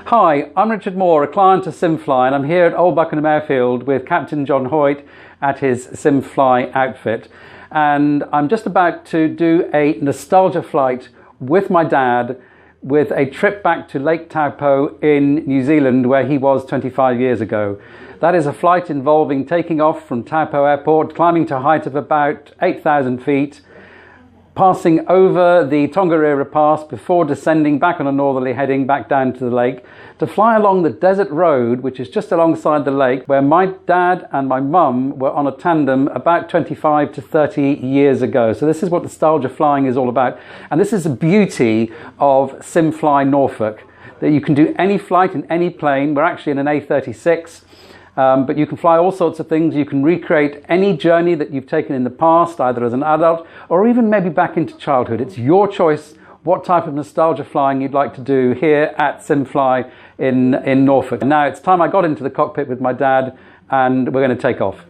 Hi, I'm Richard Moore, a client of Simfly, and I'm here at Old Buckenham airfield with Captain John Hoyt at his Simfly outfit. And I'm just about to do a nostalgia flight with my dad with a trip back to Lake Taupo in New Zealand, where he was 25 years ago. That is a flight involving taking off from Taupo Airport, climbing to a height of about 8,000 feet, passing over the Tongariro Pass before descending back on a northerly heading back down to the lake, to fly along the desert road, which is just alongside the lake, where my dad and my mum were on a tandem about 25 to 30 years ago. So this is what nostalgia flying is all about. And this is the beauty of Simfly Norfolk, that you can do any flight in any plane. We're actually in an A36. But you can fly all sorts of things. You can recreate any journey that you've taken in the past, either as an adult or even maybe back into childhood. It's your choice what type of nostalgia flying you'd like to do here at Simfly in Norfolk. And now it's time I got into the cockpit with my dad, and we're going to take off.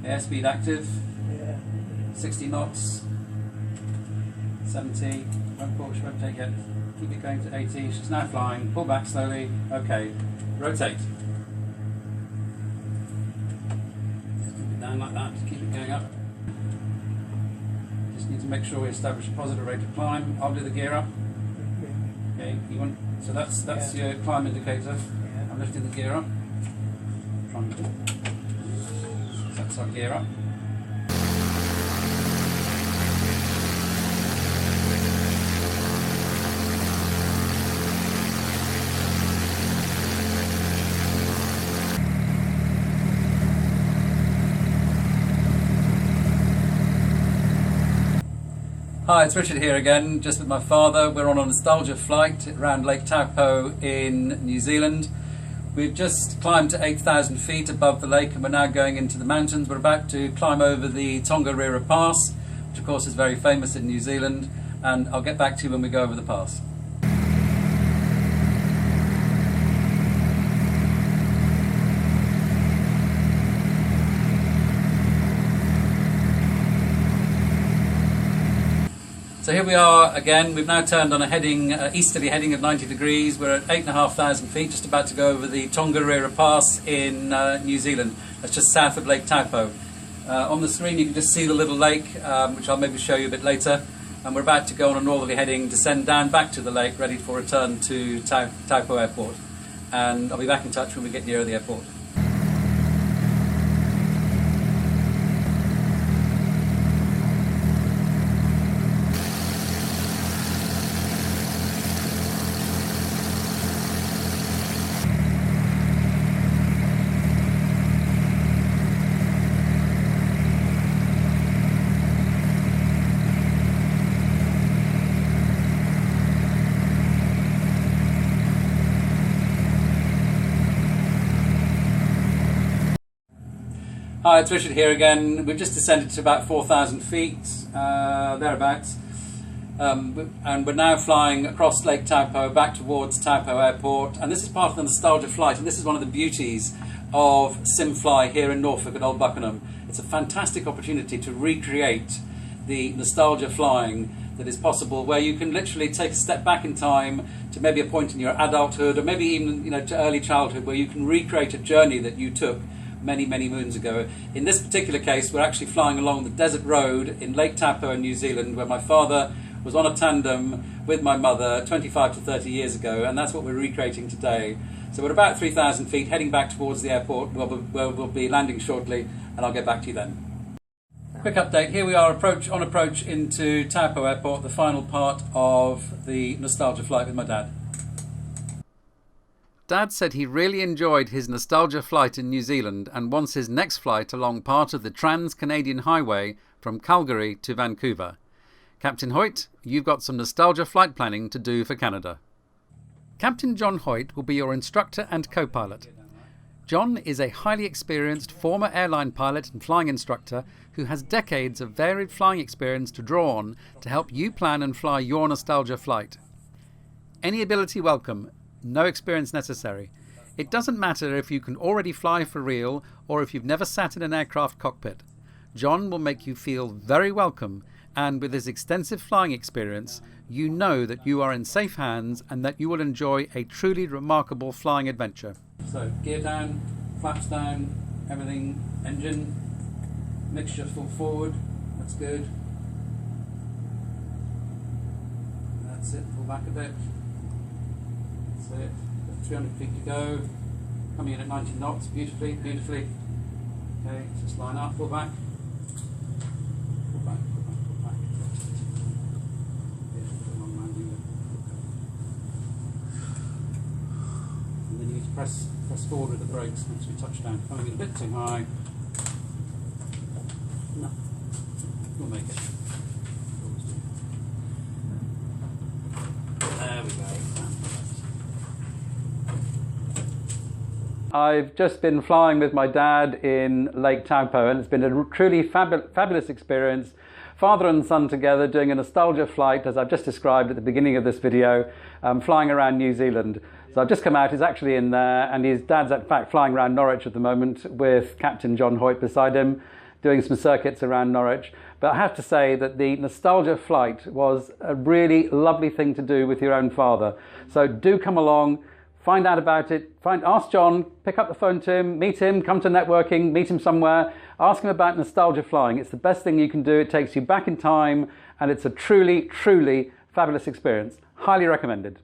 Airspeed active, 60 knots, 70, won't push, won't take it. Keep it going to 80, she's now flying, pull back slowly, okay, rotate. Down like that, keep it going up. Just need to make sure we establish a positive rate of climb. I'll do the gear up. Okay, you want, so that's your climb indicator. I'm lifting the gear up. So that's our gear up. Hi, it's Richard here again, just with my father. We're on a nostalgia flight around Lake Taupo in New Zealand. We've just climbed to 8,000 feet above the lake and we're now going into the mountains. We're about to climb over the Tongariro Pass, which of course is very famous in New Zealand, and I'll get back to you when we go over the pass. So here we are again. We've now turned on a heading, easterly heading of 90 degrees. We're at 8,500 feet, just about to go over the Tongariro Pass in New Zealand. That's just south of Lake Taupo. On the screen you can just see the little lake, which I'll maybe show you a bit later. And we're about to go on a northerly heading, descend down back to the lake, ready for return to Taupo Airport. And I'll be back in touch when we get nearer the airport. Hi, it's Richard here again. We've just descended to about 4,000 feet, thereabouts, and we're now flying across Lake Taupo back towards Taupo Airport, and this is part of the nostalgia flight, and this is one of the beauties of Simfly here in Norfolk at Old Buckenham. It's a fantastic opportunity to recreate the nostalgia flying that is possible, where you can literally take a step back in time to maybe a point in your adulthood, or maybe even to early childhood, where you can recreate a journey that you took many moons ago. In this particular case, we're actually flying along the desert road in Lake Taupo in New Zealand, where my father was on a tandem with my mother 25 to 30 years ago, and that's what we're recreating today. So we're about 3,000 feet, heading back towards the airport, where we'll be landing shortly, and I'll get back to you then. Quick update, here we are on approach into Taupo Airport, the final part of the nostalgia flight with my dad. Dad said he really enjoyed his nostalgia flight in New Zealand and wants his next flight along part of the Trans-Canadian Highway from Calgary to Vancouver. Captain Hoyt, you've got some nostalgia flight planning to do for Canada. Captain John Hoyt will be your instructor and co-pilot. John is a highly experienced former airline pilot and flying instructor who has decades of varied flying experience to draw on to help you plan and fly your nostalgia flight. Any ability welcome. No experience necessary. It doesn't matter if you can already fly for real or if you've never sat in an aircraft cockpit. John will make you feel very welcome And with his extensive flying experience, you know that you are in safe hands and that you will enjoy a truly remarkable flying adventure. So gear down, flaps down, everything, engine, mixture full forward, that's good. That's it, pull back a bit. That's it, got 300 feet to go. Coming in at 90 knots, beautifully, beautifully. Okay, just line up, pull back. Pull back, pull back, pull back. Yeah, long landing there. And then you need to press forward with the brakes once we touch down. Coming in a bit too high. No, we'll make it. There we go. I've just been flying with my dad in Lake Taupo, and it's been a truly fabulous experience. Father and son together doing a nostalgia flight, as I've just described at the beginning of this video, flying around New Zealand. So I've just come out, he's actually in there, and his dad's in fact flying around Norwich at the moment with Captain John Hoyt beside him, doing some circuits around Norwich. But I have to say that the nostalgia flight was a really lovely thing to do with your own father. So do come along, find out about it, ask John, pick up the phone to him, meet him, come to networking, meet him somewhere, ask him about nostalgia flying. It's the best thing you can do. It takes you back in time, and it's a truly, truly fabulous experience. Highly recommended.